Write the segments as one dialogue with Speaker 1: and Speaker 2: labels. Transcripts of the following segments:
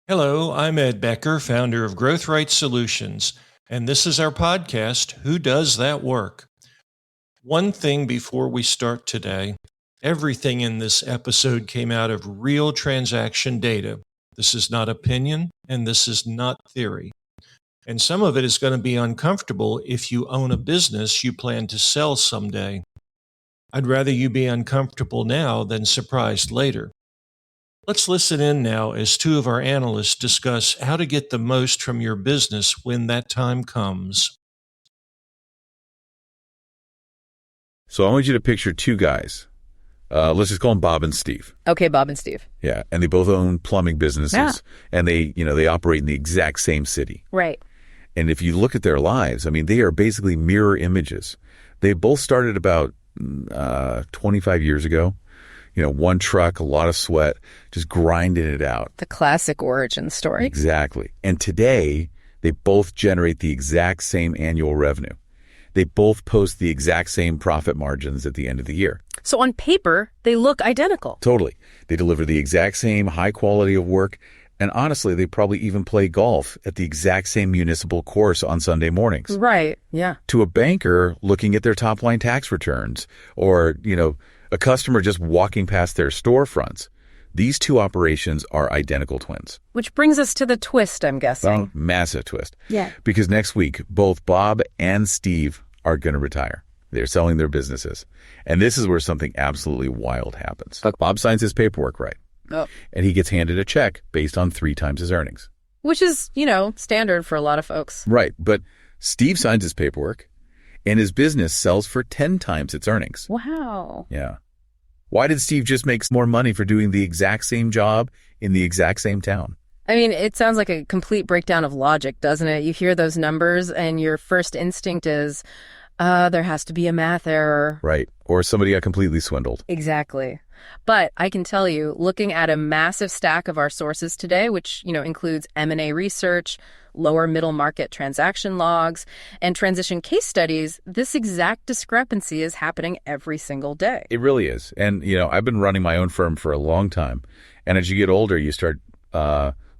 Speaker 1: Hello, I'm Ed Becker, founder of Growth Right Solutions, and this is our podcast, Who Does That Work? One thing before we start today, everything in this episode came out of real transaction data. This is not opinion, and this is not theory. And some of it is going to be uncomfortable if you own a business you plan to sell someday. I'd rather you be uncomfortable now than surprised later. Let's listen in now as two of our analysts discuss how to get the most from your business when that time comes.
Speaker 2: So I want you to picture two guys. Let's just call them Bob and Steve.
Speaker 3: Okay, Bob and Steve.
Speaker 2: Yeah, and they both own plumbing businesses,
Speaker 3: Yeah.
Speaker 2: and they operate in the exact same city.
Speaker 3: Right.
Speaker 2: And if you look at their lives, I mean, they are basically mirror images. They both started about 25 years ago. One truck, a lot of sweat, just grinding it out.
Speaker 3: The classic origin story.
Speaker 2: Exactly. And today, they both generate the exact same annual revenue. They both post the exact same profit margins at the end of the year.
Speaker 3: So on paper, they look identical.
Speaker 2: Totally. They deliver the exact same high quality of work. And honestly, they probably even play golf at the exact same municipal course on Sunday mornings.
Speaker 3: Right, yeah.
Speaker 2: To a banker looking at their top line tax returns, or, a customer just walking past their storefronts, these two operations are identical twins.
Speaker 3: Which brings us to the twist, I'm guessing.
Speaker 2: Well, massive twist.
Speaker 3: Yeah.
Speaker 2: Because next week, both Bob and Steve are going to retire. They're selling their businesses. And this is where something absolutely wild happens. Bob signs his paperwork right.
Speaker 3: Oh.
Speaker 2: And he gets handed a check based on 3 times his earnings.
Speaker 3: Which is, standard for a lot of folks.
Speaker 2: Right. But Steve signs his paperwork, and his business sells for 10 times its earnings.
Speaker 3: Wow.
Speaker 2: Yeah. Why did Steve just make more money for doing the exact same job in the exact same town?
Speaker 3: I mean, it sounds like a complete breakdown of logic, doesn't it? You hear those numbers and your first instinct is, there has to be a math error.
Speaker 2: Right. Or somebody got completely swindled.
Speaker 3: Exactly. But I can tell you, looking at a massive stack of our sources today, which, includes M&A research, lower middle market transaction logs, and transition case studies, this exact discrepancy is happening every single day.
Speaker 2: It really is. And, I've been running my own firm for a long time. And as you get older, you start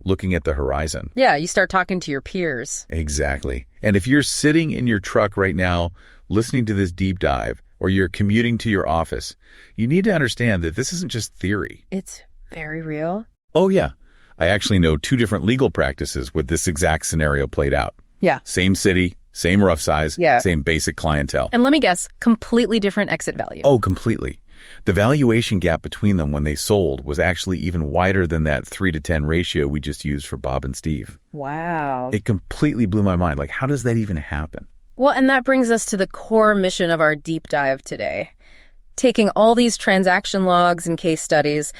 Speaker 2: looking at the horizon.
Speaker 3: Yeah, you start talking to your peers.
Speaker 2: Exactly. And if you're sitting in your truck right now, listening to this deep dive, or you're commuting to your office, you need to understand that this isn't just theory.
Speaker 3: It's very real.
Speaker 2: Oh, yeah. I actually know 2 different legal practices with this exact scenario played out.
Speaker 3: Yeah.
Speaker 2: Same city, same rough size,
Speaker 3: Yeah.
Speaker 2: same basic clientele.
Speaker 3: And let me guess, completely different exit value.
Speaker 2: Oh, completely. The valuation gap between them when they sold was actually even wider than that 3-to-10 ratio we just used for Bob and Steve.
Speaker 3: Wow.
Speaker 2: It completely blew my mind. Like, how does that even happen?
Speaker 3: Well, and that brings us to the core mission of our deep dive today. Taking all these transaction logs and case studies,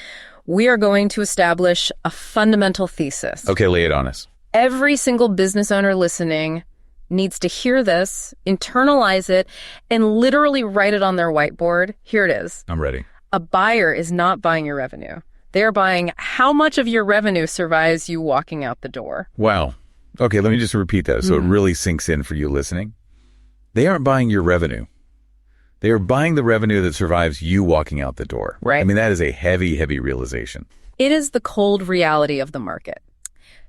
Speaker 3: we are going to establish a fundamental thesis.
Speaker 2: Okay, lay it on us.
Speaker 3: Every single business owner listening needs to hear this, internalize it, and literally write it on their whiteboard. Here it is.
Speaker 2: I'm ready.
Speaker 3: A buyer is not buying your revenue. They're buying how much of your revenue survives you walking out the door.
Speaker 2: Wow. Okay, let me just repeat that so it really sinks in for you listening. They aren't buying your revenue. They are buying the revenue that survives you walking out the door.
Speaker 3: Right.
Speaker 2: I mean, that is a heavy, heavy realization.
Speaker 3: It is the cold reality of the market.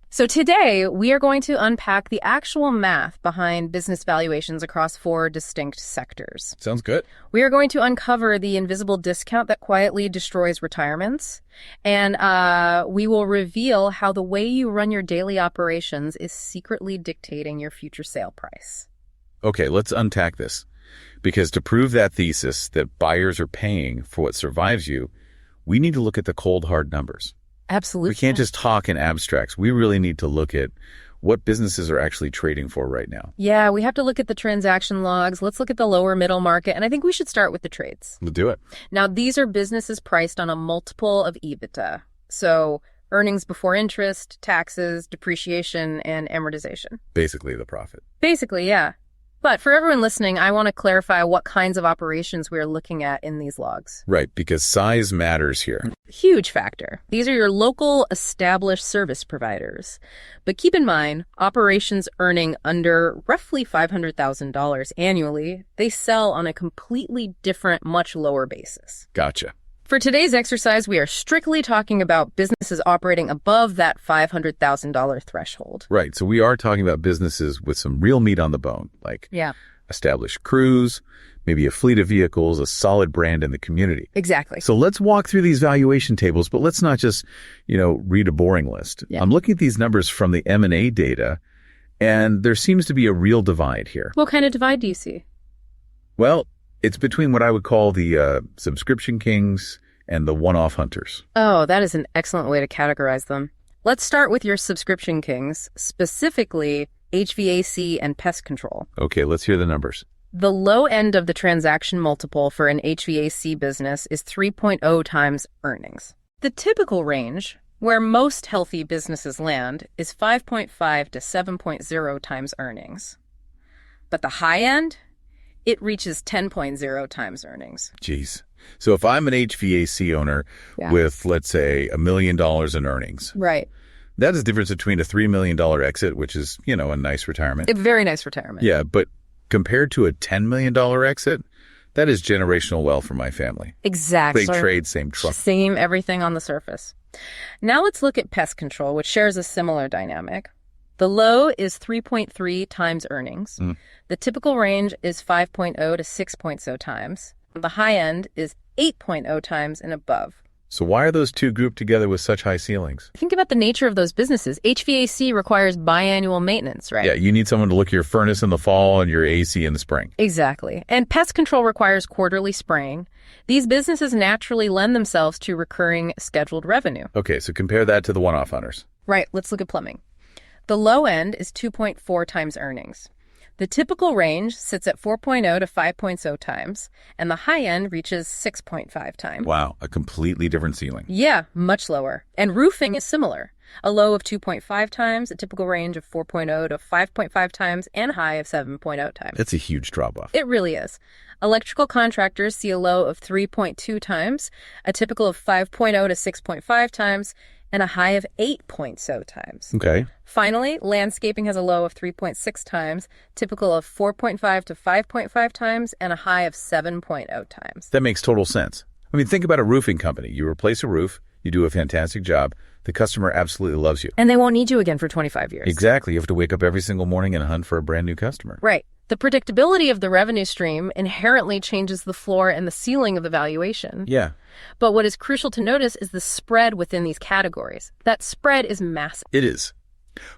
Speaker 3: So today, we are going to unpack the actual math behind business valuations across 4 distinct sectors.
Speaker 2: Sounds good.
Speaker 3: We are going to uncover the invisible discount that quietly destroys retirements, and we will reveal how the way you run your daily operations is secretly dictating your future sale price.
Speaker 2: Okay, let's unpack this. Because to prove that thesis that buyers are paying for what survives you, we need to look at the cold, hard numbers.
Speaker 3: Absolutely.
Speaker 2: We can't just talk in abstracts. We really need to look at what businesses are actually trading for right now.
Speaker 3: Yeah, we have to look at the transaction logs. Let's look at the lower middle market. And I think we should start with the trades.
Speaker 2: We'll do it.
Speaker 3: Now, these are businesses priced on a multiple of EBITDA. So earnings before interest, taxes, depreciation, and amortization.
Speaker 2: Basically the profit.
Speaker 3: Basically, yeah. But for everyone listening, I want to clarify what kinds of operations we are looking at in these logs.
Speaker 2: Right, because size matters here.
Speaker 3: Huge factor. These are your local established service providers. But keep in mind, operations earning under roughly $500,000 annually, they sell on a completely different, much lower basis.
Speaker 2: Gotcha.
Speaker 3: For today's exercise, we are strictly talking about businesses operating above that $500,000 threshold.
Speaker 2: Right. So we are talking about businesses with some real meat on the bone, like established crews, maybe a fleet of vehicles, a solid brand in the community.
Speaker 3: Exactly.
Speaker 2: So let's walk through these valuation tables, but let's not just, read a boring list.
Speaker 3: Yeah.
Speaker 2: I'm looking at these numbers from the M&A data, and there seems to be a real divide here.
Speaker 3: What kind of divide do you see?
Speaker 2: Well, it's between what I would call the subscription kings and the one-off hunters.
Speaker 3: Oh, that is an excellent way to categorize them. Let's start with your subscription kings, specifically HVAC and pest control.
Speaker 2: Okay, let's hear the numbers.
Speaker 3: The low end of the transaction multiple for an HVAC business is 3.0 times earnings. The typical range, where most healthy businesses land, is 5.5 to 7.0 times earnings. But the high end, it reaches 10.0 times earnings.
Speaker 2: Jeez. So if I'm an HVAC owner with, let's say, $1 million in earnings.
Speaker 3: Right.
Speaker 2: That is the difference between a $3 million exit, which is, a nice retirement.
Speaker 3: A very nice retirement.
Speaker 2: Yeah, but compared to a $10 million exit, that is generational wealth for my family.
Speaker 3: Exactly.
Speaker 2: Same trade, same truck.
Speaker 3: Same everything on the surface. Now let's look at pest control, which shares a similar dynamic. The low is 3.3 times earnings. The typical range is 5.0 to 6.0 times. The high end is 8.0 times and above.
Speaker 2: So why are those two grouped together with such high ceilings?
Speaker 3: Think about the nature of those businesses. HVAC requires biannual maintenance, right?
Speaker 2: Yeah, you need someone to look at your furnace in the fall and your AC in the spring.
Speaker 3: Exactly. And pest control requires quarterly spraying. These businesses naturally lend themselves to recurring scheduled revenue.
Speaker 2: Okay, so compare that to the one-off hunters.
Speaker 3: Right, let's look at plumbing. The low end is 2.4 times earnings. The typical range sits at 4.0 to 5.0 times, and the high end reaches 6.5 times.
Speaker 2: Wow, a completely different ceiling.
Speaker 3: Yeah, much lower. And roofing is similar. A low of 2.5 times, a typical range of 4.0 to 5.5 times, and a high of 7.0 times.
Speaker 2: That's a huge drop-off.
Speaker 3: It really is. Electrical contractors see a low of 3.2 times, a typical of 5.0 to 6.5 times, and a high of 8.0 times.
Speaker 2: Okay.
Speaker 3: Finally, landscaping has a low of 3.6 times, typical of 4.5 to 5.5 times, and a high of 7.0 times.
Speaker 2: That makes total sense. I mean, think about a roofing company. You replace a roof, you do a fantastic job, the customer absolutely loves you.
Speaker 3: And they won't need you again for 25 years.
Speaker 2: Exactly. You have to wake up every single morning and hunt for a brand new customer.
Speaker 3: Right. The predictability of the revenue stream inherently changes the floor and the ceiling of the valuation.
Speaker 2: Yeah.
Speaker 3: But what is crucial to notice is the spread within these categories. That spread is massive.
Speaker 2: It is.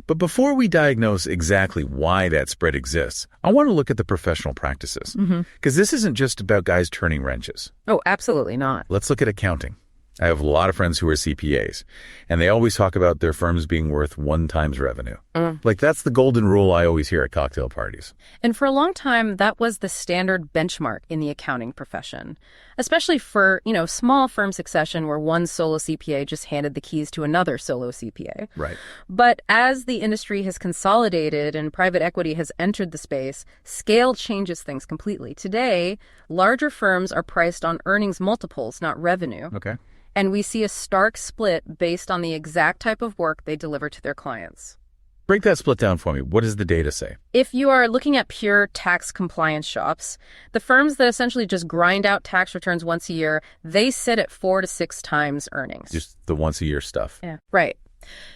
Speaker 2: But before we diagnose exactly why that spread exists, I want to look at the professional practices. Because this isn't just about guys turning wrenches.
Speaker 3: Oh, absolutely not.
Speaker 2: Let's look at accounting. I have a lot of friends who are CPAs, and they always talk about their firms being worth 1 times revenue. Like, that's the golden rule I always hear at cocktail parties.
Speaker 3: And for a long time, that was the standard benchmark in the accounting profession, especially for, small firm succession where one solo CPA just handed the keys to another solo CPA.
Speaker 2: Right.
Speaker 3: But as the industry has consolidated and private equity has entered the space, scale changes things completely. Today, larger firms are priced on earnings multiples, not revenue.
Speaker 2: Okay.
Speaker 3: And we see a stark split based on the exact type of work they deliver to their clients.
Speaker 2: Break that split down for me. What does the data say?
Speaker 3: If you are looking at pure tax compliance shops, the firms that essentially just grind out tax returns once a year, they sit at 4 to 6 times earnings.
Speaker 2: Just the once-a-year stuff.
Speaker 3: Yeah, right.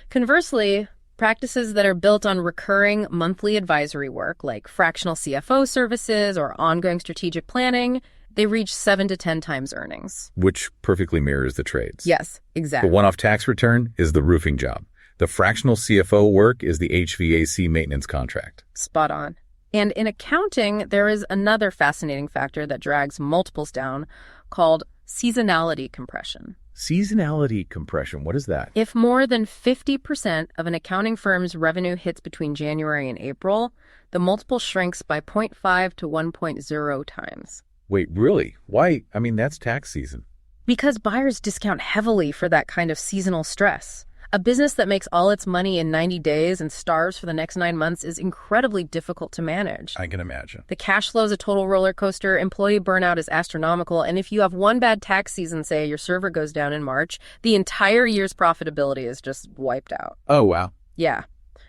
Speaker 3: Conversely, practices that are built on recurring monthly advisory work, like fractional CFO services or ongoing strategic planning, they reach 7 to 10 times earnings.
Speaker 2: Which perfectly mirrors the trades.
Speaker 3: Yes, exactly.
Speaker 2: The one-off tax return is the roofing job. The fractional CFO work is the HVAC maintenance contract.
Speaker 3: Spot on. And in accounting, there is another fascinating factor that drags multiples down called seasonality compression.
Speaker 2: Seasonality compression, what is that?
Speaker 3: If more than 50% of an accounting firm's revenue hits between January and April, the multiple shrinks by 0.5 to 1.0 times.
Speaker 2: Wait, really? Why? I mean, that's tax season.
Speaker 3: Because buyers discount heavily for that kind of seasonal stress. A business that makes all its money in 90 days and starves for the next 9 months is incredibly difficult to manage.
Speaker 2: I can imagine.
Speaker 3: The cash flow is a total roller coaster, employee burnout is astronomical, and if you have one bad tax season, say your server goes down in March, the entire year's profitability is just wiped out.
Speaker 2: Oh, wow.
Speaker 3: Yeah.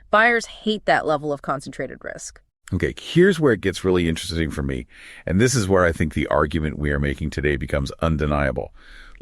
Speaker 3: Buyers hate that level of concentrated risk.
Speaker 2: Okay, here's where it gets really interesting for me, and this is where I think the argument we are making today becomes undeniable.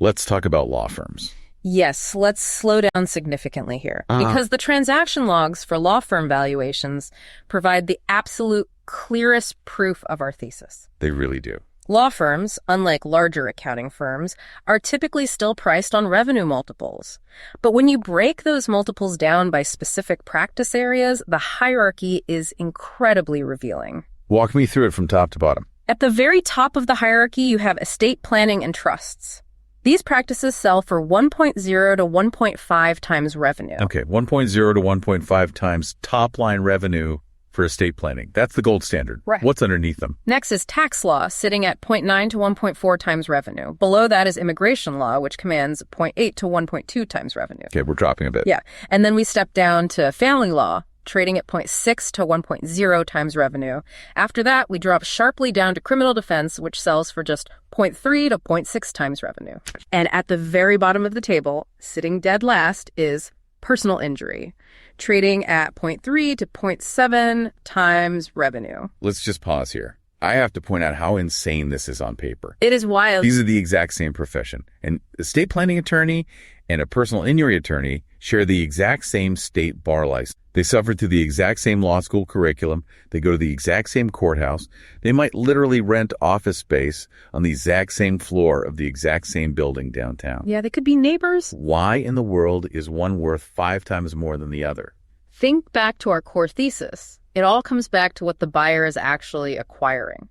Speaker 2: let's talk about law firms.
Speaker 3: Yes, let's slow down significantly here, because the transaction logs for law firm valuations provide the absolute clearest proof of our thesis.
Speaker 2: They really do.
Speaker 3: Law firms, unlike larger accounting firms, are typically still priced on revenue multiples. But when you break those multiples down by specific practice areas, the hierarchy is incredibly revealing.
Speaker 2: Walk me through it from top to bottom.
Speaker 3: At the very top of the hierarchy, you have estate planning and trusts. These practices sell for 1.0 to 1.5 times revenue.
Speaker 2: Okay, 1.0 to 1.5 times top line revenue for estate planning. That's the gold standard.
Speaker 3: Right.
Speaker 2: What's underneath them?
Speaker 3: Next is tax law, sitting at 0.9 to 1.4 times revenue. Below that is immigration law, which commands 0.8 to 1.2 times revenue.
Speaker 2: Okay, we're dropping a bit.
Speaker 3: Yeah. And then we step down to family law, trading at 0.6 to 1.0 times revenue. After that, we drop sharply down to criminal defense, which sells for just 0.3 to 0.6 times revenue. And at the very bottom of the table, sitting dead last, is personal injury, trading at 0.3 to 0.7 times revenue.
Speaker 2: Let's just pause here. I have to point out how insane this is on paper.
Speaker 3: It is wild.
Speaker 2: These are the exact same profession. An estate planning attorney and a personal injury attorney share the exact same state bar license. They suffer through the exact same law school curriculum. They go to the exact same courthouse. They might literally rent office space on the exact same floor of the exact same building downtown.
Speaker 3: Yeah, they could be neighbors.
Speaker 2: Why in the world is one worth 5 times more than the other?
Speaker 3: Think back to our core thesis. It all comes back to what the buyer is actually acquiring.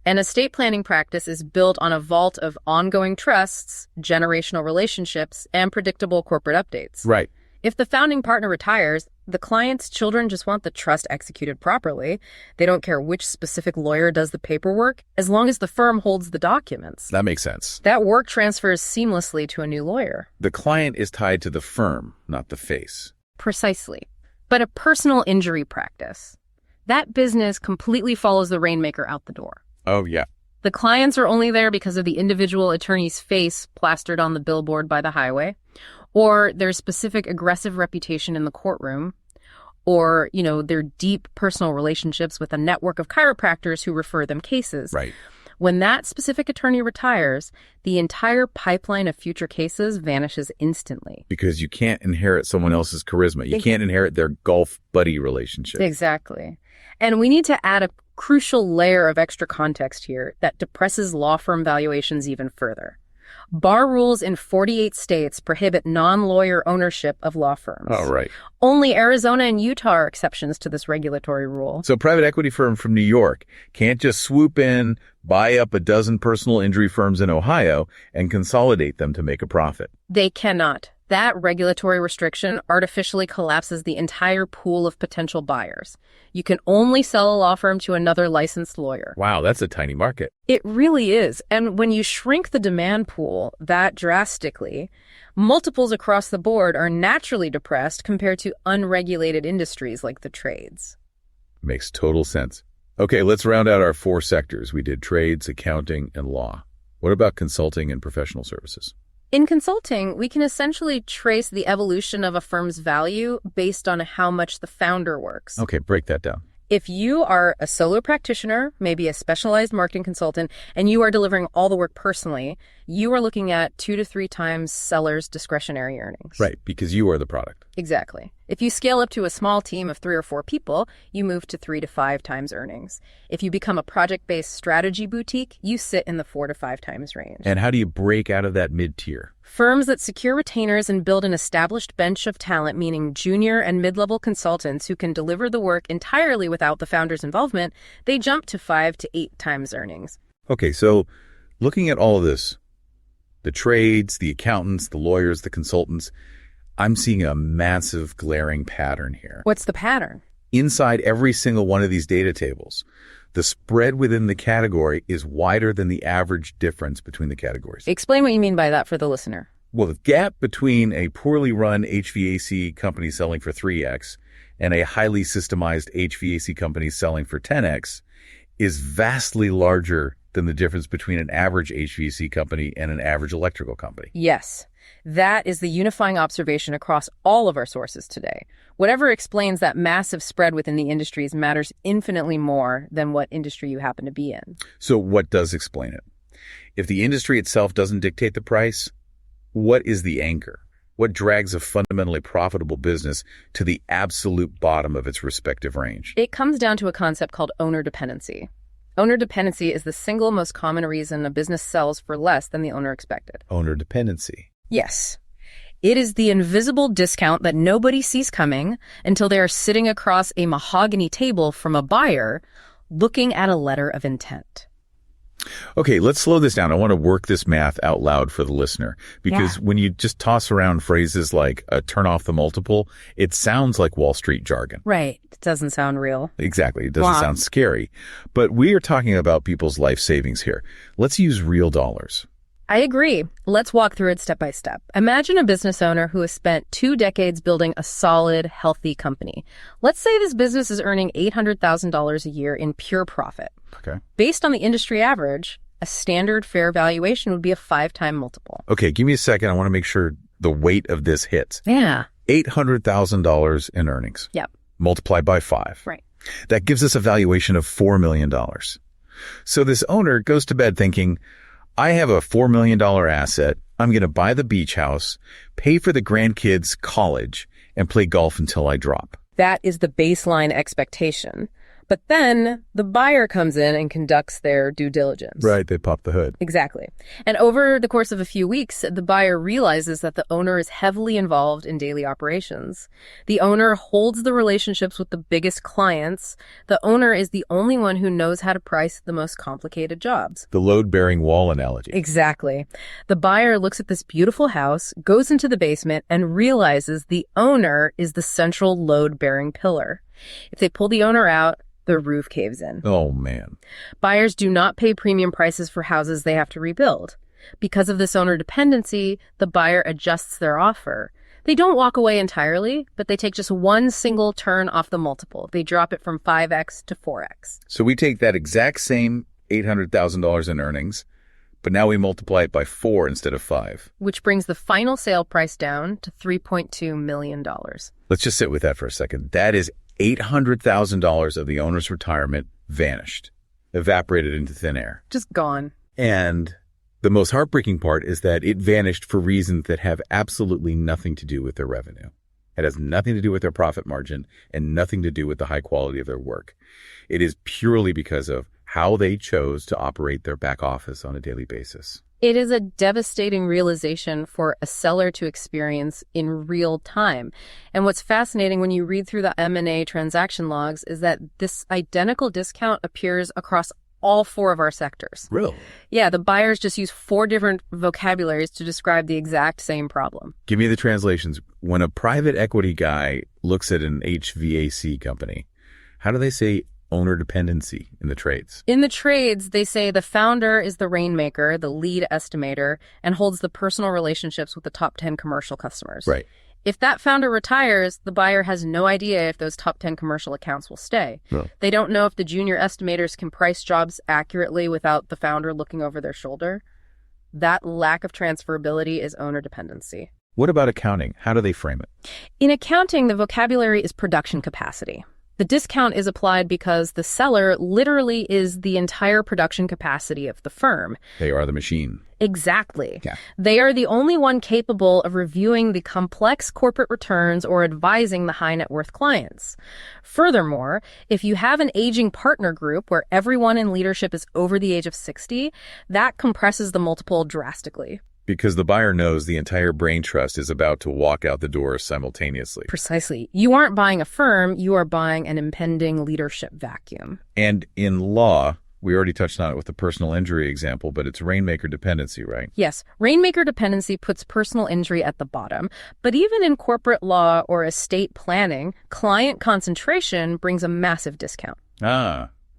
Speaker 3: An estate planning practice is built on a vault of ongoing trusts, generational relationships, and predictable corporate updates.
Speaker 2: Right.
Speaker 3: If the founding partner retires, the client's children just want the trust executed properly. They don't care which specific lawyer does the paperwork, as long as the firm holds the documents.
Speaker 2: That makes sense.
Speaker 3: That work transfers seamlessly to a new lawyer.
Speaker 2: The client is tied to the firm, not the face.
Speaker 3: Precisely. But a personal injury practice, that business completely follows the rainmaker out the door.
Speaker 2: Oh, yeah.
Speaker 3: The clients are only there because of the individual attorney's face plastered on the billboard by the highway, or their specific aggressive reputation in the courtroom, or, their deep personal relationships with a network of chiropractors who refer them cases.
Speaker 2: Right.
Speaker 3: When that specific attorney retires, the entire pipeline of future cases vanishes instantly.
Speaker 2: Because you can't inherit someone else's charisma. You can't inherit their golf buddy relationship.
Speaker 3: Exactly. And we need to add a crucial layer of extra context here that depresses law firm valuations even further. Bar rules in 48 states prohibit non-lawyer ownership of law firms.
Speaker 2: Oh, right.
Speaker 3: Only Arizona and Utah are exceptions to this regulatory rule.
Speaker 2: So a private equity firm from New York can't just swoop in, buy up a dozen personal injury firms in Ohio, and consolidate them to make a profit.
Speaker 3: They cannot. That regulatory restriction artificially collapses the entire pool of potential buyers. You can only sell a law firm to another licensed lawyer.
Speaker 2: Wow, that's a tiny market.
Speaker 3: It really is. And when you shrink the demand pool that drastically, multiples across the board are naturally depressed compared to unregulated industries like the trades.
Speaker 2: Makes total sense. Okay, let's round out our 4 sectors. We did trades, accounting, and law. What about consulting and professional services?
Speaker 3: In consulting, we can essentially trace the evolution of a firm's value based on how much the founder works.
Speaker 2: Okay, break that down.
Speaker 3: If you are a solo practitioner, maybe a specialized marketing consultant, and you are delivering all the work personally, you are looking at 2 to 3 times sellers' discretionary earnings.
Speaker 2: Right, because you are the product.
Speaker 3: Exactly. If you scale up to a small team of 3 or 4 people, you move to 3 to 5 times earnings. If you become a project-based strategy boutique, you sit in the 4 to 5 times range.
Speaker 2: And how do you break out of that mid-tier?
Speaker 3: Firms that secure retainers and build an established bench of talent, meaning junior and mid-level consultants who can deliver the work entirely without the founder's involvement, they jump to 5 to 8 times earnings.
Speaker 2: Okay, so looking at all of this, the trades, the accountants, the lawyers, the consultants, I'm seeing a massive glaring pattern here.
Speaker 3: What's the pattern?
Speaker 2: Inside every single one of these data tables, the spread within the category is wider than the average difference between the categories.
Speaker 3: Explain what you mean by that for the listener.
Speaker 2: Well, the gap between a poorly run HVAC company selling for 3x and a highly systemized HVAC company selling for 10x is vastly larger than the difference between an average HVAC company and an average electrical company.
Speaker 3: Yes. That is the unifying observation across all of our sources today. Whatever explains that massive spread within the industries matters infinitely more than what industry you happen to be in.
Speaker 2: So what does explain it? If the industry itself doesn't dictate the price, what is the anchor? What drags a fundamentally profitable business to the absolute bottom of its respective range?
Speaker 3: It comes down to a concept called owner dependency. Owner dependency is the single most common reason a business sells for less than the owner expected.
Speaker 2: Owner dependency.
Speaker 3: Yes. It is the invisible discount that nobody sees coming until they are sitting across a mahogany table from a buyer looking at a letter of intent.
Speaker 2: Okay, let's slow this down. I want to work this math out loud for the listener, because when you just toss around phrases like turn off the multiple, it sounds like Wall Street jargon.
Speaker 3: Right. It doesn't sound real.
Speaker 2: Exactly. It doesn't sound scary. But we are talking about people's life savings here. Let's use real dollars.
Speaker 3: I agree. Let's walk through it step by step. Imagine a business owner who has spent 2 decades building a solid, healthy company. Let's say this business is earning $800,000 a year in pure profit.
Speaker 2: Okay.
Speaker 3: Based on the industry average, a standard fair valuation would be a 5-time multiple.
Speaker 2: Okay, give me a second. I want to make sure the weight of this hits.
Speaker 3: Yeah.
Speaker 2: $800,000 in earnings.
Speaker 3: Yep.
Speaker 2: Multiplied by 5.
Speaker 3: Right.
Speaker 2: That gives us a valuation of $4 million. So this owner goes to bed thinking, I have a $4 million asset. I'm going to buy the beach house, pay for the grandkids' college, and play golf until I drop.
Speaker 3: That is the baseline expectation. But then the buyer comes in and conducts their due diligence.
Speaker 2: Right, they pop the hood.
Speaker 3: Exactly. And over the course of a few weeks, the buyer realizes that the owner is heavily involved in daily operations. The owner holds the relationships with the biggest clients. The owner is the only one who knows how to price the most complicated jobs.
Speaker 2: The load-bearing wall analogy.
Speaker 3: Exactly. The buyer looks at this beautiful house, goes into the basement, and realizes the owner is the central load-bearing pillar. If they pull the owner out, the roof caves in.
Speaker 2: Oh, man.
Speaker 3: Buyers do not pay premium prices for houses they have to rebuild. Because of this owner dependency, the buyer adjusts their offer. They don't walk away entirely, but they take just one single turn off the multiple. They drop it from 5x to 4x.
Speaker 2: So we take that exact same $800,000 in earnings, but now we multiply it by 4 instead of 5.
Speaker 3: Which brings the final sale price down to $3.2 million.
Speaker 2: Let's just sit with that for a second. That is $800,000 of the owner's retirement vanished, evaporated into thin air.
Speaker 3: Just gone.
Speaker 2: And the most heartbreaking part is that it vanished for reasons that have absolutely nothing to do with their revenue. It has nothing to do with their profit margin and nothing to do with the high quality of their work. It is purely because of how they chose to operate their back office on a daily basis.
Speaker 3: It is a devastating realization for a seller to experience in real time. And what's fascinating when you read through the M&A transaction logs is that this identical discount appears across all 4 of our sectors.
Speaker 2: Really?
Speaker 3: Yeah, the buyers just use 4 different vocabularies to describe the exact same problem.
Speaker 2: Give me the translations. When a private equity guy looks at an HVAC company, how do they say owner dependency in the trades?
Speaker 3: In the trades, they say the founder is the rainmaker, the lead estimator, and holds the personal relationships with the top 10 commercial customers.
Speaker 2: Right.
Speaker 3: If that founder retires, the buyer has no idea if those top 10 commercial accounts will stay.
Speaker 2: No.
Speaker 3: They don't know if the junior estimators can price jobs accurately without the founder looking over their shoulder. That lack of transferability is owner dependency.
Speaker 2: What about accounting? How do they frame it?
Speaker 3: In accounting, the vocabulary is production capacity. The discount is applied because the seller literally is the entire production capacity of the firm.
Speaker 2: They are the machine.
Speaker 3: Exactly.
Speaker 2: Yeah.
Speaker 3: They are the only one capable of reviewing the complex corporate returns or advising the high net worth clients. Furthermore, if you have an aging partner group where everyone in leadership is over the age of 60, that compresses the multiple drastically.
Speaker 2: Because the buyer knows the entire brain trust is about to walk out the door simultaneously.
Speaker 3: Precisely. You aren't buying a firm, you are buying an impending leadership vacuum.
Speaker 2: And in law, we already touched on it with the personal injury example, but it's rainmaker dependency, right?
Speaker 3: Yes, rainmaker dependency puts personal injury at the bottom. But even in corporate law or estate planning, client concentration brings a massive discount.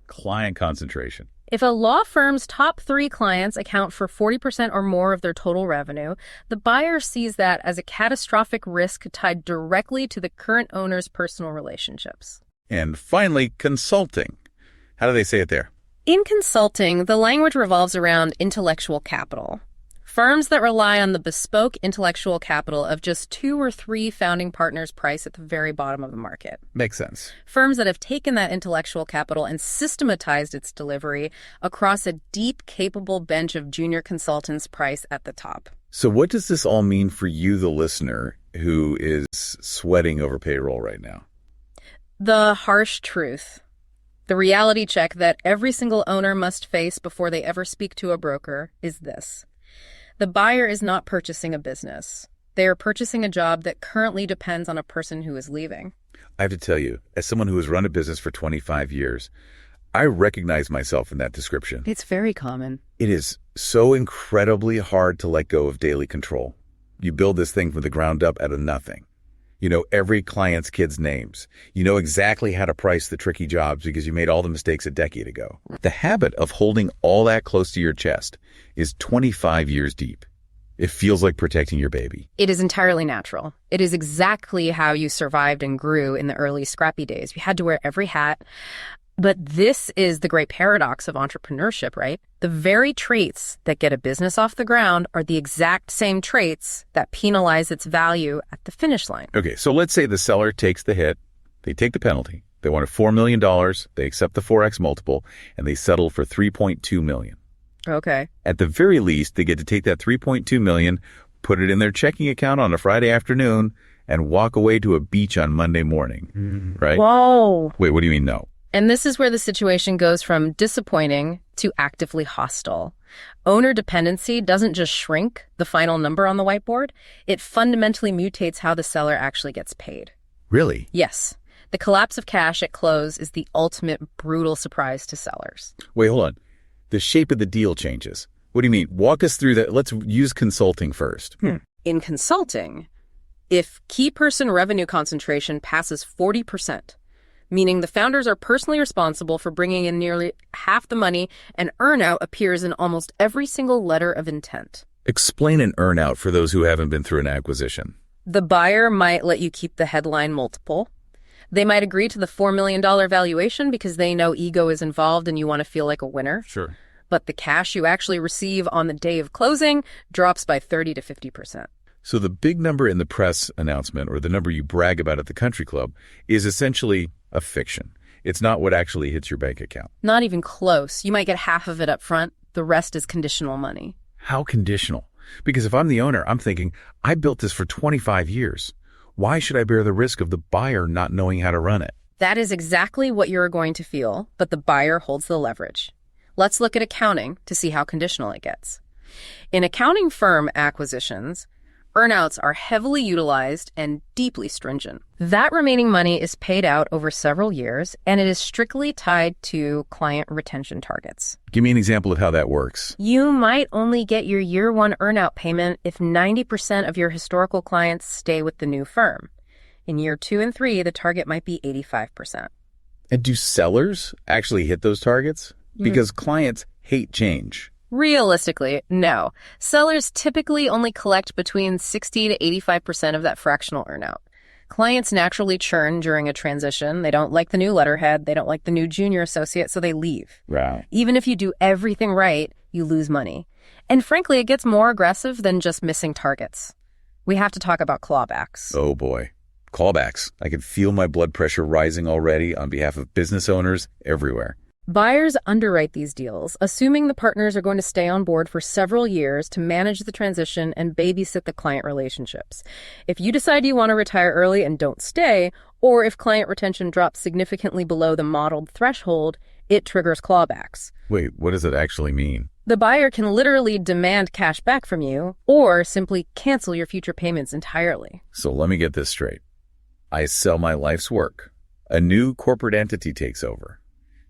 Speaker 2: Client concentration.
Speaker 3: If a law firm's top 3 clients account for 40% or more of their total revenue, the buyer sees that as a catastrophic risk tied directly to the current owner's personal relationships.
Speaker 2: And finally, consulting. How do they say it there?
Speaker 3: In consulting, the language revolves around intellectual capital. Firms that rely on the bespoke intellectual capital of just 2 or 3 founding partners price at the very bottom of the market.
Speaker 2: Makes sense.
Speaker 3: Firms that have taken that intellectual capital and systematized its delivery across a deep, capable bench of junior consultants price at the top.
Speaker 2: So what does this all mean for you, the listener, who is sweating over payroll right now?
Speaker 3: The harsh truth. The reality check that every single owner must face before they ever speak to a broker is this. The buyer is not purchasing a business. They are purchasing a job that currently depends on a person who is leaving.
Speaker 2: I have to tell you, as someone who has run a business for 25 years, I recognize myself in that description.
Speaker 3: It's very common.
Speaker 2: It is so incredibly hard to let go of daily control. You build this thing from the ground up out of nothing. You know every client's kids' names. You know exactly how to price the tricky jobs because you made all the mistakes a decade ago. The habit of holding all that close to your chest is 25 years deep. It feels like protecting your baby.
Speaker 3: It is entirely natural. It is exactly how you survived and grew in the early scrappy days. You had to wear every hat. But this is the great paradox of entrepreneurship, right? The very traits that get a business off the ground are the exact same traits that penalize its value at the finish line.
Speaker 2: Okay, so let's say the seller takes the hit, they take the penalty, they want $4 million, they accept the 4x multiple, and they settle for $3.2 million.
Speaker 3: Okay.
Speaker 2: At the very least, they get to take that $3.2 million, put it in their checking account on a Friday afternoon, and walk away to a beach on Monday morning, right?
Speaker 3: Whoa.
Speaker 2: Wait, what do you mean no?
Speaker 3: And this is where the situation goes from disappointing to actively hostile. Owner dependency doesn't just shrink the final number on the whiteboard, it fundamentally mutates how the seller actually gets paid.
Speaker 2: Really?
Speaker 3: Yes. The collapse of cash at close is the ultimate brutal surprise to sellers.
Speaker 2: Wait, hold on. The shape of the deal changes. What do you mean? Walk us through that. Let's use consulting first.
Speaker 3: In consulting, if key person revenue concentration passes 40%, meaning the founders are personally responsible for bringing in nearly half the money, and earnout appears in almost every single letter of intent.
Speaker 2: Explain an earnout for those who haven't been through an acquisition.
Speaker 3: The buyer might let you keep the headline multiple. They might agree to the $4 million valuation because they know ego is involved and you want to feel like a winner.
Speaker 2: Sure.
Speaker 3: But the cash you actually receive on the day of closing drops by 30 to 50%.
Speaker 2: So the big number in the press announcement, or the number you brag about at the country club, is essentially a fiction. It's not what actually hits your bank account.
Speaker 3: Not even close. You might get half of it up front. The rest is conditional money.
Speaker 2: How conditional? Because if I'm the owner, I'm thinking, I built this for 25 years. Why should I bear the risk of the buyer not knowing how to run it?
Speaker 3: That is exactly what you're going to feel, but the buyer holds the leverage. Let's look at accounting to see how conditional it gets. In accounting firm acquisitions, earnouts are heavily utilized and deeply stringent. That remaining money is paid out over several years, and it is strictly tied to client retention targets.
Speaker 2: Give me an example of how that works.
Speaker 3: You might only get your year one earnout payment if 90% of your historical clients stay with the new firm. In year 2 and 3, the target might be 85%.
Speaker 2: And do sellers actually hit those targets? Because clients hate change.
Speaker 3: Realistically, no. Sellers typically only collect between 60 to 85% of that fractional earnout. Clients naturally churn during a transition. They don't like the new letterhead. They don't like the new junior associate, so they leave.
Speaker 2: Right.
Speaker 3: Even if you do everything right, you lose money. And frankly, it gets more aggressive than just missing targets. We have to talk about clawbacks.
Speaker 2: Oh boy. Callbacks. I can feel my blood pressure rising already on behalf of business owners everywhere.
Speaker 3: Buyers underwrite these deals, assuming the partners are going to stay on board for several years to manage the transition and babysit the client relationships. If you decide you want to retire early and don't stay, or if client retention drops significantly below the modeled threshold, it triggers clawbacks.
Speaker 2: Wait, what does it actually mean?
Speaker 3: The buyer can literally demand cash back from you, or simply cancel your future payments entirely.
Speaker 2: So let me get this straight. I sell my life's work. A new corporate entity takes over.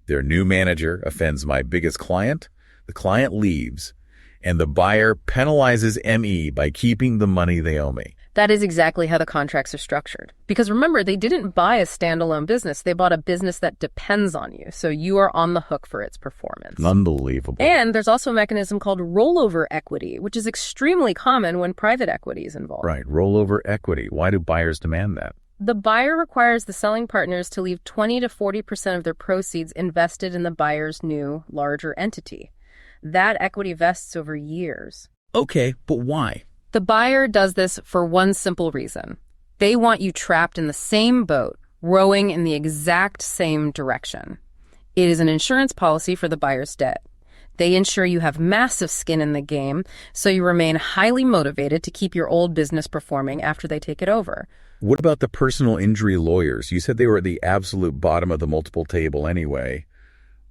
Speaker 2: Their new manager offends my biggest client, the client leaves, and the buyer penalizes ME by keeping the money they owe me.
Speaker 3: That is exactly how the contracts are structured. Because remember, they didn't buy a standalone business. They bought a business that depends on you, so you are on the hook for its performance.
Speaker 2: Unbelievable.
Speaker 3: And there's also a mechanism called rollover equity, which is extremely common when private equity is involved.
Speaker 2: Right, rollover equity. Why do buyers demand that?
Speaker 3: The buyer requires the selling partners to leave 20 to 40% of their proceeds invested in the buyer's new, larger entity. That equity vests over years.
Speaker 2: Okay, but why?
Speaker 3: The buyer does this for one simple reason. They want you trapped in the same boat, rowing in the exact same direction. It is an insurance policy for the buyer's debt. They ensure you have massive skin in the game, so you remain highly motivated to keep your old business performing after they take it over.
Speaker 2: What about the personal injury lawyers? You said they were at the absolute bottom of the multiple table anyway.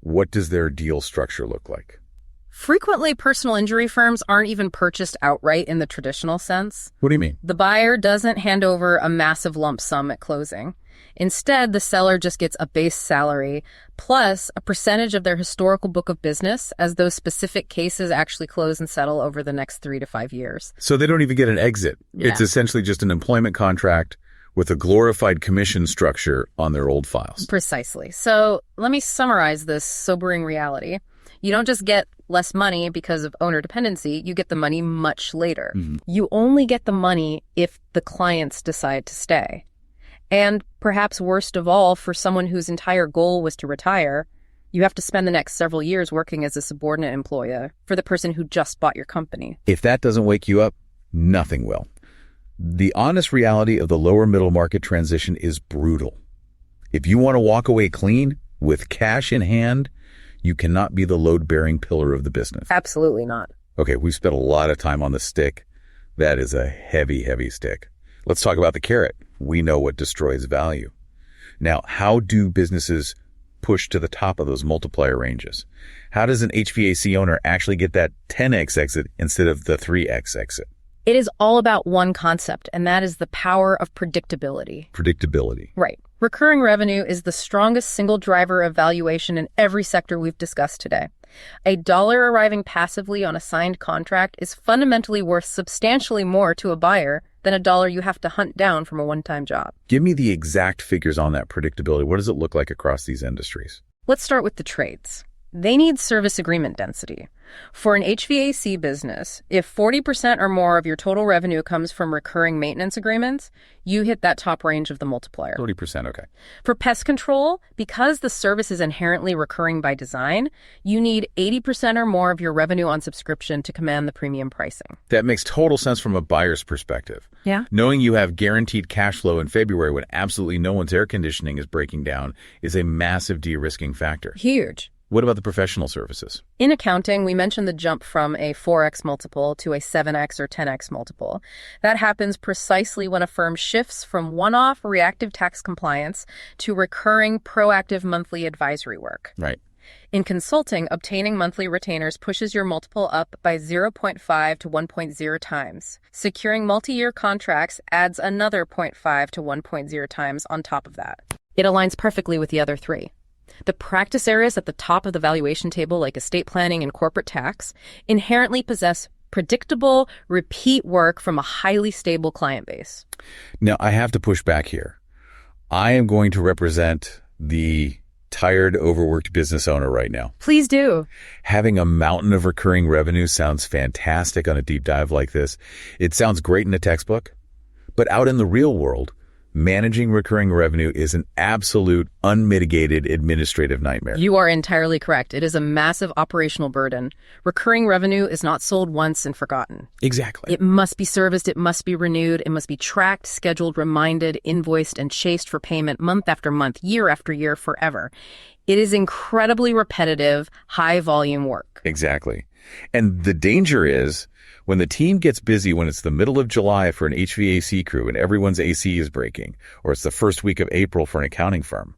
Speaker 2: What does their deal structure look like?
Speaker 3: Frequently, personal injury firms aren't even purchased outright in the traditional sense.
Speaker 2: What do you mean?
Speaker 3: The buyer doesn't hand over a massive lump sum at closing. Instead, the seller just gets a base salary plus a percentage of their historical book of business as those specific cases actually close and settle over the next 3 to 5 years.
Speaker 2: So they don't even get an exit.
Speaker 3: Yeah.
Speaker 2: It's essentially just an employment contract with a glorified commission structure on their old files.
Speaker 3: Precisely. So let me summarize this sobering reality. You don't just get less money because of owner dependency, you get the money much later. You only get the money if the clients decide to stay. And perhaps worst of all, for someone whose entire goal was to retire, you have to spend the next several years working as a subordinate employer for the person who just bought your company.
Speaker 2: If that doesn't wake you up, nothing will. The honest reality of the lower middle market transition is brutal. If you want to walk away clean, with cash in hand, you cannot be the load-bearing pillar of the business.
Speaker 3: Absolutely not.
Speaker 2: Okay, we've spent a lot of time on the stick. That is a heavy, heavy stick. Let's talk about the carrot. We know what destroys value. Now, how do businesses push to the top of those multiplier ranges? How does an HVAC owner actually get that 10x exit instead of the 3x exit?
Speaker 3: It is all about one concept, and that is the power of predictability.
Speaker 2: Predictability.
Speaker 3: Right. Recurring revenue is the strongest single driver of valuation in every sector we've discussed today. A dollar arriving passively on a signed contract is fundamentally worth substantially more to a buyer than a dollar you have to hunt down from a one-time job.
Speaker 2: Give me the exact figures on that predictability. What does it look like across these industries?
Speaker 3: Let's start with the trades. They need service agreement density. For an HVAC business, if 40% or more of your total revenue comes from recurring maintenance agreements, you hit that top range of the multiplier.
Speaker 2: 30%, okay.
Speaker 3: For pest control, because the service is inherently recurring by design, you need 80% or more of your revenue on subscription to command the premium pricing.
Speaker 2: That makes total sense from a buyer's perspective.
Speaker 3: Yeah.
Speaker 2: Knowing you have guaranteed cash flow in February when absolutely no one's air conditioning is breaking down is a massive de-risking factor.
Speaker 3: Huge.
Speaker 2: What about the professional services?
Speaker 3: In accounting, we mentioned the jump from a 4x multiple to a 7x or 10x multiple. That happens precisely when a firm shifts from one-off reactive tax compliance to recurring proactive monthly advisory work.
Speaker 2: Right.
Speaker 3: In consulting, obtaining monthly retainers pushes your multiple up by 0.5 to 1.0 times. Securing multi-year contracts adds another 0.5 to 1.0 times on top of that. It aligns perfectly with the other three. The practice areas at the top of the valuation table, like estate planning and corporate tax, inherently possess predictable, repeat work from a highly stable client base.
Speaker 2: Now, I have to push back here. I am going to represent the tired, overworked business owner right now.
Speaker 3: Please do.
Speaker 2: Having a mountain of recurring revenue sounds fantastic on a deep dive like this. It sounds great in a textbook, but out in the real world, managing recurring revenue is an absolute, unmitigated administrative nightmare.
Speaker 3: You are entirely correct. It is a massive operational burden. Recurring revenue is not sold once and forgotten.
Speaker 2: Exactly.
Speaker 3: It must be serviced, it must be renewed, it must be tracked, scheduled, reminded, invoiced, and chased for payment month after month, year after year, forever. It is incredibly repetitive, high-volume work.
Speaker 2: Exactly. And the danger is, when the team gets busy when it's the middle of July for an HVAC crew and everyone's AC is breaking, or it's the first week of April for an accounting firm,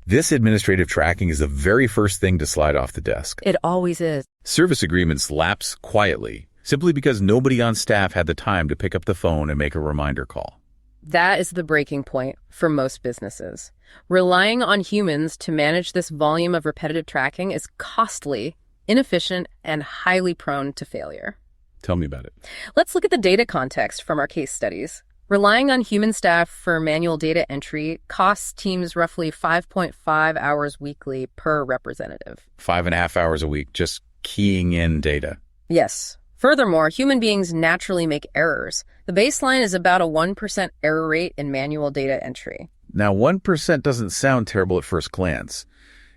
Speaker 2: this administrative tracking is the very first thing to slide off the desk.
Speaker 3: It always is.
Speaker 2: Service agreements lapse quietly, simply because nobody on staff had the time to pick up the phone and make a reminder call.
Speaker 3: That is the breaking point for most businesses. Relying on humans to manage this volume of repetitive tracking is costly, inefficient, and highly prone to failure.
Speaker 2: Tell me about it.
Speaker 3: Let's look at the data context from our case studies. Relying on human staff for manual data entry costs teams roughly 5.5 hours weekly per representative.
Speaker 2: 5.5 hours a week just keying in data.
Speaker 3: Yes. Furthermore, human beings naturally make errors. The baseline is about a 1% error rate in manual data entry.
Speaker 2: Now, 1% doesn't sound terrible at first glance.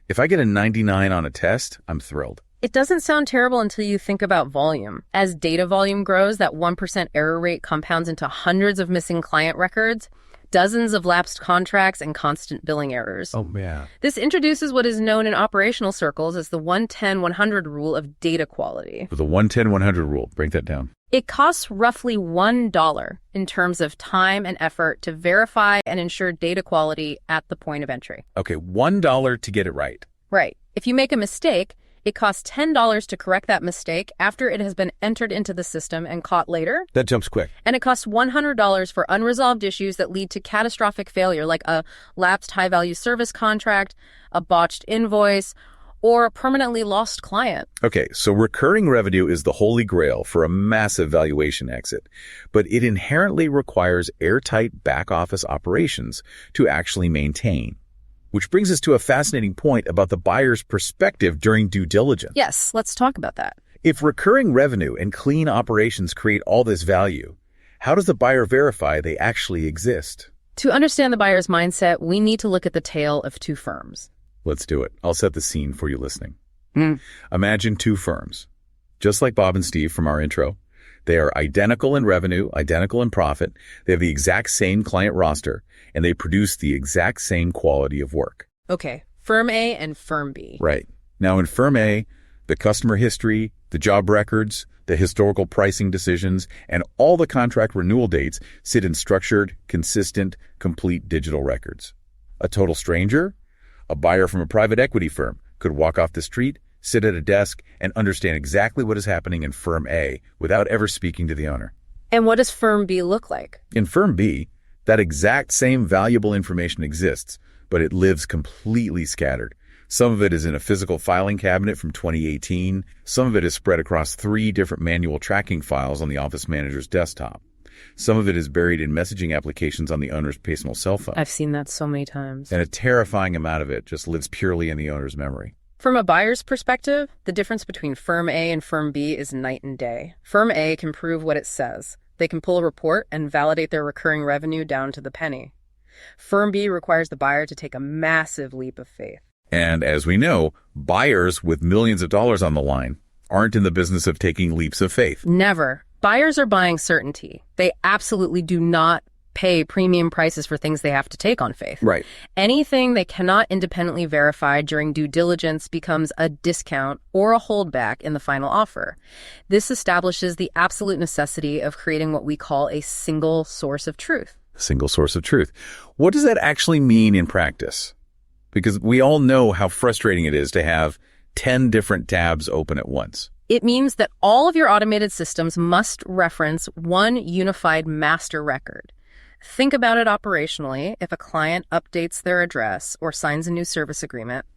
Speaker 2: If I get a 99 on a test, I'm thrilled.
Speaker 3: It doesn't sound terrible until you think about volume. As data volume grows, that 1% error rate compounds into hundreds of missing client records, dozens of lapsed contracts, and constant billing errors.
Speaker 2: Oh, yeah.
Speaker 3: This introduces what is known in operational circles as the 110-100 rule of data quality.
Speaker 2: The 110-100 rule. Break that down.
Speaker 3: It costs roughly $1 in terms of time and effort to verify and ensure data quality at the point of entry.
Speaker 2: Okay, $1 to get it right.
Speaker 3: Right. If you make a mistake, it costs $10 to correct that mistake after it has been entered into the system and caught later.
Speaker 2: That jumps quick.
Speaker 3: And it costs $100 for unresolved issues that lead to catastrophic failure, like a lapsed high-value service contract, a botched invoice, or a permanently lost client.
Speaker 2: Okay, so recurring revenue is the holy grail for a massive valuation exit, but it inherently requires airtight back-office operations to actually maintain. Which brings us to a fascinating point about the buyer's perspective during due diligence.
Speaker 3: Yes, let's talk about that.
Speaker 2: If recurring revenue and clean operations create all this value, how does the buyer verify they actually exist?
Speaker 3: To understand the buyer's mindset, we need to look at the tale of two firms.
Speaker 2: Let's do it. I'll set the scene for you listening. Imagine two firms. Just like Bob and Steve from our intro, they are identical in revenue, identical in profit. They have the exact same client roster, and they produce the exact same quality of work.
Speaker 3: Okay, Firm A and Firm B.
Speaker 2: Right. Now in Firm A, the customer history, the job records, the historical pricing decisions, and all the contract renewal dates sit in structured, consistent, complete digital records. A total stranger, a buyer from a private equity firm, could walk off the street, sit at a desk, and understand exactly what is happening in Firm A without ever speaking to the owner.
Speaker 3: And what does Firm B look like?
Speaker 2: In Firm B, that exact same valuable information exists, but it lives completely scattered. Some of it is in a physical filing cabinet from 2018. Some of it is spread across 3 different manual tracking files on the office manager's desktop. Some of it is buried in messaging applications on the owner's personal cell phone.
Speaker 3: I've seen that so many times.
Speaker 2: And a terrifying amount of it just lives purely in the owner's memory.
Speaker 3: From a buyer's perspective, the difference between Firm A and Firm B is night and day. Firm A can prove what it says. They can pull a report and validate their recurring revenue down to the penny. Firm B requires the buyer to take a massive leap of faith.
Speaker 2: And as we know, buyers with millions of dollars on the line aren't in the business of taking leaps of faith.
Speaker 3: Never. Buyers are buying certainty. They absolutely do not pay premium prices for things they have to take on faith.
Speaker 2: Right.
Speaker 3: Anything they cannot independently verify during due diligence becomes a discount or a holdback in the final offer. This establishes the absolute necessity of creating what we call a single source of truth.
Speaker 2: Single source of truth. What does that actually mean in practice? Because we all know how frustrating it is to have 10 different tabs open at once.
Speaker 3: It means that all of your automated systems must reference one unified master record. Think about it operationally. If a client updates their address or signs a new service agreement,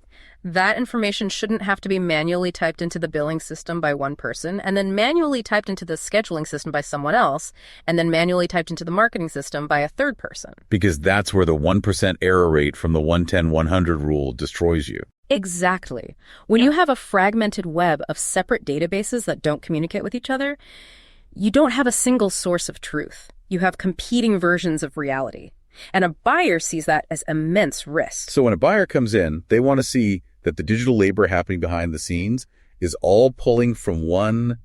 Speaker 3: that information shouldn't have to be manually typed into the billing system by one person, and then manually typed into the scheduling system by someone else, and then manually typed into the marketing system by a third person.
Speaker 2: Because that's where the 1% error rate from the 110-100 rule destroys you.
Speaker 3: Exactly. When you have a fragmented web of separate databases that don't communicate with each other, you don't have a single source of truth. You have competing versions of reality. And a buyer sees that as immense risk.
Speaker 2: So when a buyer comes in, they want to see that the digital labor happening behind the scenes is all pulling from one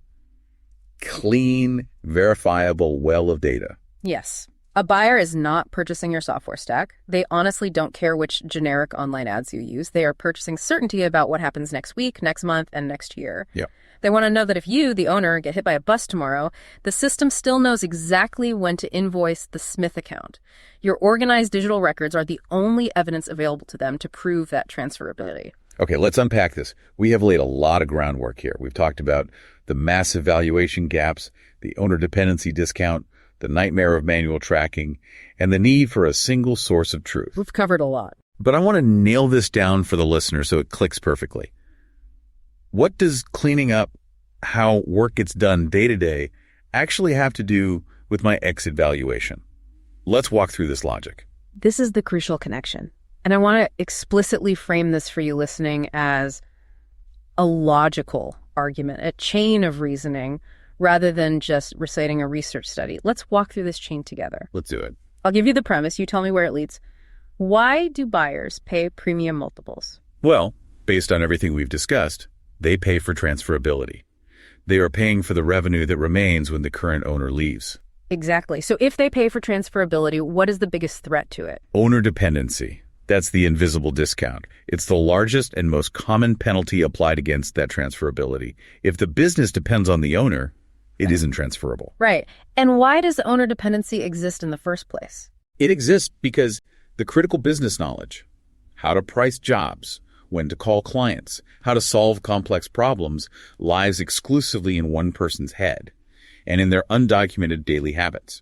Speaker 2: clean, verifiable well of data.
Speaker 3: Yes. A buyer is not purchasing your software stack. They honestly don't care which generic online ads you use. They are purchasing certainty about what happens next week, next month, and next year.
Speaker 2: Yep.
Speaker 3: They want to know that if you, the owner, get hit by a bus tomorrow, the system still knows exactly when to invoice the Smith account. Your organized digital records are the only evidence available to them to prove that transferability.
Speaker 2: Okay, let's unpack this. We have laid a lot of groundwork here. We've talked about the massive valuation gaps, the owner dependency discount, the nightmare of manual tracking, and the need for a single source of truth.
Speaker 3: We've covered a lot.
Speaker 2: But I want to nail this down for the listener so it clicks perfectly. What does cleaning up how work gets done day to day actually have to do with my exit valuation? Let's walk through this logic.
Speaker 3: This is the crucial connection. And I want to explicitly frame this for you listening as a logical argument, a chain of reasoning, rather than just reciting a research study. Let's walk through this chain together.
Speaker 2: Let's do it.
Speaker 3: I'll give you the premise. You tell me where it leads. Why do buyers pay premium multiples?
Speaker 2: Well, based on everything we've discussed, They pay for transferability. They are paying for the revenue that remains when the current owner leaves.
Speaker 3: Exactly. So if they pay for transferability, what is the biggest threat to it?
Speaker 2: Owner dependency. That's the invisible discount. It's the largest and most common penalty applied against that transferability. If the business depends on the owner, it isn't transferable.
Speaker 3: Right. And why does owner dependency exist in the first place?
Speaker 2: It exists because the critical business knowledge, how to price jobs, when to call clients, how to solve complex problems, lies exclusively in one person's head and in their undocumented daily habits.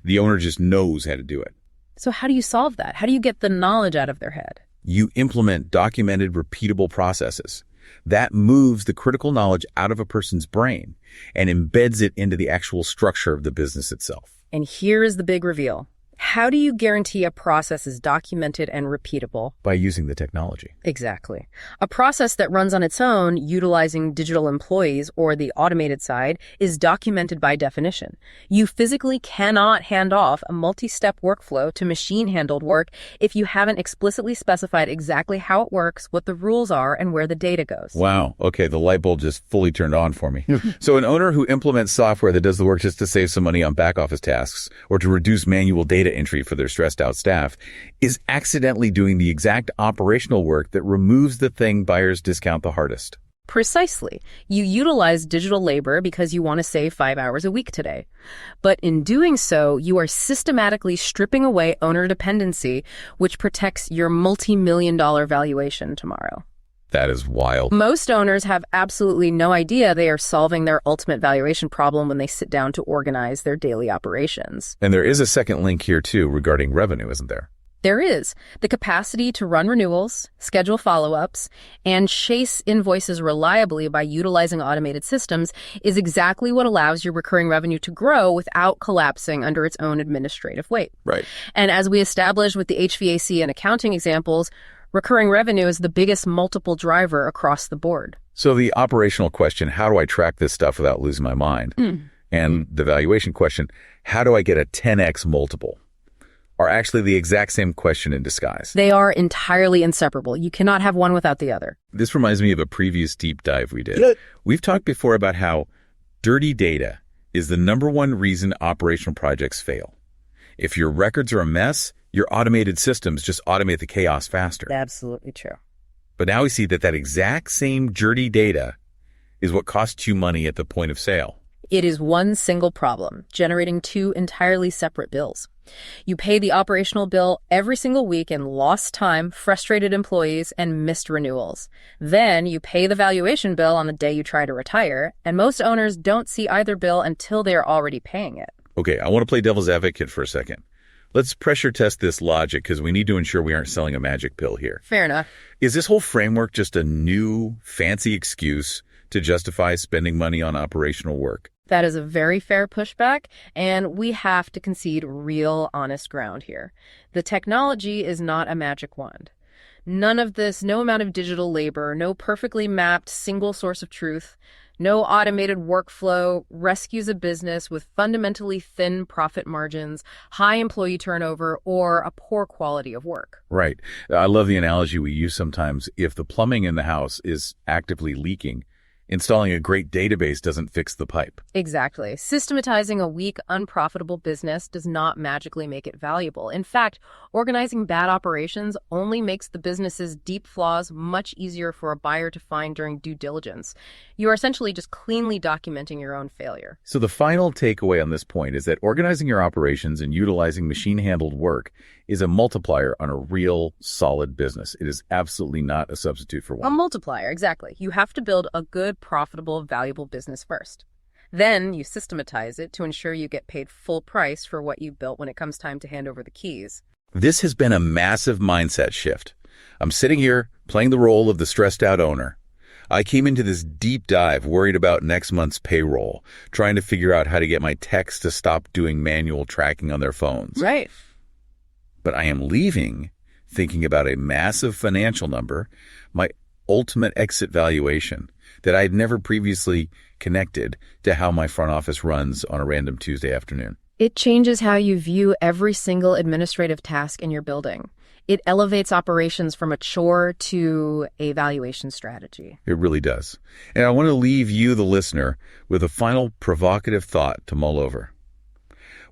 Speaker 2: The owner just knows how to do it.
Speaker 3: So how do you solve that? How do you get the knowledge out of their head?
Speaker 2: You implement documented, repeatable processes. That moves the critical knowledge out of a person's brain and embeds it into the actual structure of the business itself.
Speaker 3: And here is the big reveal. How do you guarantee a process is documented and repeatable?
Speaker 2: By using the technology.
Speaker 3: Exactly. A process that runs on its own, utilizing digital employees or the automated side, is documented by definition. You physically cannot hand off a multi-step workflow to machine-handled work if you haven't explicitly specified exactly how it works, what the rules are, and where the data goes.
Speaker 2: Wow. Okay, the light bulb just fully turned on for me. So an owner who implements software that does the work just to save some money on back office tasks or to reduce manual data entry for their stressed out staff is accidentally doing the exact operational work that removes the thing buyers discount the hardest.
Speaker 3: Precisely. You utilize digital labor because you want to save 5 hours a week today. But in doing so, you are systematically stripping away owner dependency, which protects your multi-million-dollar valuation tomorrow.
Speaker 2: That is wild.
Speaker 3: Most owners have absolutely no idea they are solving their ultimate valuation problem when they sit down to organize their daily operations.
Speaker 2: And there is a second link here, too, regarding revenue, isn't there?
Speaker 3: There is. The capacity to run renewals, schedule follow-ups, and chase invoices reliably by utilizing automated systems is exactly what allows your recurring revenue to grow without collapsing under its own administrative weight.
Speaker 2: Right.
Speaker 3: And as we established with the HVAC and accounting examples, recurring revenue is the biggest multiple driver across the board.
Speaker 2: So the operational question, how do I track this stuff without losing my mind? And the valuation question, how do I get a 10x multiple? Are actually the exact same question in disguise.
Speaker 3: They are entirely inseparable. You cannot have one without the other.
Speaker 2: This reminds me of a previous deep dive we did. We've talked before about how dirty data is the #1 reason operational projects fail. If your records are a mess, your automated systems just automate the chaos faster.
Speaker 3: Absolutely true.
Speaker 2: But now we see that that exact same dirty data is what costs you money at the point of sale.
Speaker 3: It is one single problem, generating two entirely separate bills. You pay the operational bill every single week in lost time, frustrated employees, and missed renewals. Then you pay the valuation bill on the day you try to retire, and most owners don't see either bill until they are already paying it.
Speaker 2: Okay, I want to play devil's advocate for a second. Let's pressure test this logic because we need to ensure we aren't selling a magic pill here.
Speaker 3: Fair enough.
Speaker 2: Is this whole framework just a new, fancy excuse to justify spending money on operational work?
Speaker 3: That is a very fair pushback, and we have to concede real, honest ground here. The technology is not a magic wand. None of this, no amount of digital labor, no perfectly mapped single source of truth, no automated workflow rescues a business with fundamentally thin profit margins, high employee turnover, or a poor quality of work.
Speaker 2: Right. I love the analogy we use sometimes. If the plumbing in the house is actively leaking, installing a great database doesn't fix the pipe.
Speaker 3: Exactly. Systematizing a weak, unprofitable business does not magically make it valuable. In fact, organizing bad operations only makes the business's deep flaws much easier for a buyer to find during due diligence. You are essentially just cleanly documenting your own failure.
Speaker 2: So the final takeaway on this point is that organizing your operations and utilizing machine-handled work is a multiplier on a real, solid business. It is absolutely not a substitute for
Speaker 3: A
Speaker 2: one.
Speaker 3: multiplier, exactly. You have to build a good, profitable, valuable business first. Then you systematize it to ensure you get paid full price for what you built when it comes time to hand over the keys.
Speaker 2: This has been a massive mindset shift. I'm sitting here playing the role of the stressed out owner. I came into this deep dive worried about next month's payroll, trying to figure out how to get my techs to stop doing manual tracking on their phones.
Speaker 3: Right.
Speaker 2: But I am leaving thinking about a massive financial number, my ultimate exit valuation that I had never previously connected to how my front office runs on a random Tuesday afternoon.
Speaker 3: It changes how you view every single administrative task in your building. It elevates operations from a chore to a valuation strategy.
Speaker 2: It really does. And I want to leave you, the listener, with a final provocative thought to mull over.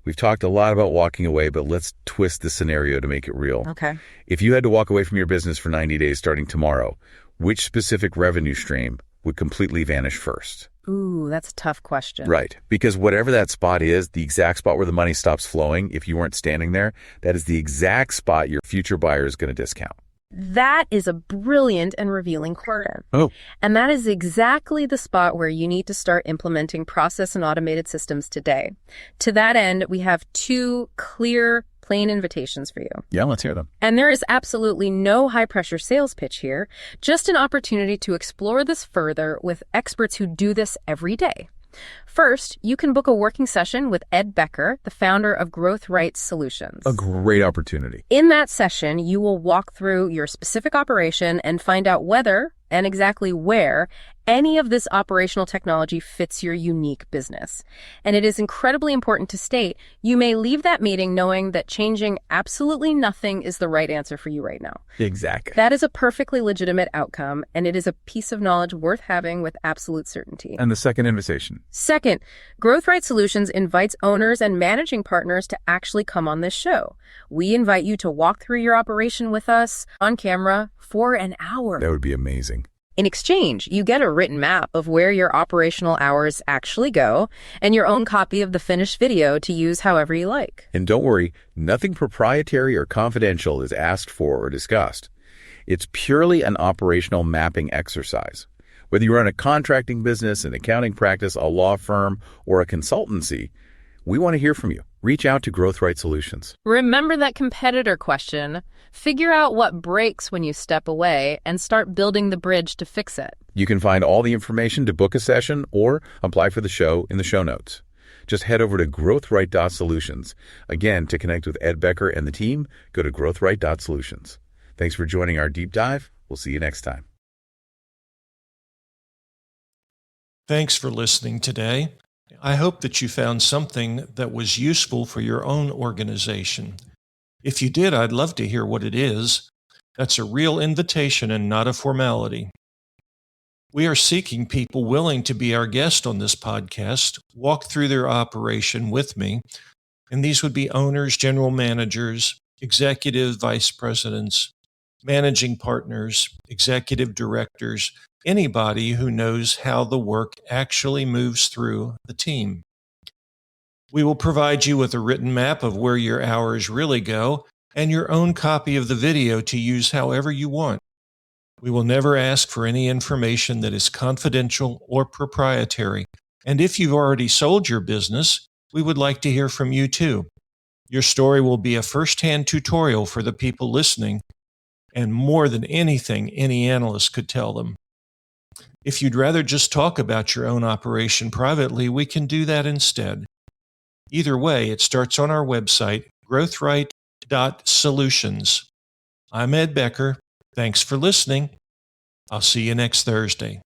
Speaker 2: We've talked a lot about walking away, but let's twist the scenario to make it real.
Speaker 3: Okay.
Speaker 2: If you had to walk away from your business for 90 days starting tomorrow, which specific revenue stream would completely vanish first?
Speaker 3: Ooh, that's a tough question.
Speaker 2: Right. Because whatever that spot is, the exact spot where the money stops flowing, if you weren't standing there, that is the exact spot your future buyer is going to discount.
Speaker 3: That is a brilliant and revealing question.
Speaker 2: Oh.
Speaker 3: And that is exactly the spot where you need to start implementing process and automated systems today. To that end, we have two clear, plain invitations for you.
Speaker 2: Yeah, let's hear them.
Speaker 3: And there is absolutely no high-pressure sales pitch here, just an opportunity to explore this further with experts who do this every day. First, you can book a working session with Ed Becker, the founder of Growth Right Solutions.
Speaker 2: A great opportunity.
Speaker 3: In that session, you will walk through your specific operation and find out whether and exactly where any of this operational technology fits your unique business. And it is incredibly important to state, you may leave that meeting knowing that changing absolutely nothing is the right answer for you right now.
Speaker 2: Exactly.
Speaker 3: That is a perfectly legitimate outcome, and it is a piece of knowledge worth having with absolute certainty.
Speaker 2: And the second invitation?
Speaker 3: Second, Growth Right Solutions invites owners and managing partners to actually come on this show. We invite you to walk through your operation with us on camera for an hour.
Speaker 2: That would be amazing.
Speaker 3: In exchange, you get a written map of where your operational hours actually go and your own copy of the finished video to use however you like.
Speaker 2: And don't worry, nothing proprietary or confidential is asked for or discussed. It's purely an operational mapping exercise. Whether you run a contracting business, an accounting practice, a law firm, or a consultancy, we want to hear from you. Reach out to Growth Right Solutions.
Speaker 3: Remember that competitor question. Figure out what breaks when you step away and start building the bridge to fix it.
Speaker 2: You can find all the information to book a session or apply for the show in the show notes. Just head over to growthright.solutions. Again, to connect with Ed Becker and the team, go to growthright.solutions. Thanks for joining our deep dive. We'll see you next time.
Speaker 1: Thanks for listening today. I hope that you found something that was useful for your own organization. If you did, I'd love to hear what it is. That's a real invitation and not a formality. We are seeking people willing to be our guest on this podcast, walk through their operation with me, and these would be owners, general managers, executive vice presidents, managing partners, executive directors, anybody who knows how the work actually moves through the team. We will provide you with a written map of where your hours really go and your own copy of the video to use however you want. We will never ask for any information that is confidential or proprietary. And if you've already sold your business, we would like to hear from you too. Your story will be a first-hand tutorial for the people listening, and more than anything any analyst could tell them. If you'd rather just talk about your own operation privately, we can do that instead. Either way, it starts on our website, growthright.solutions. I'm Ed Becker. Thanks for listening. I'll see you next Thursday.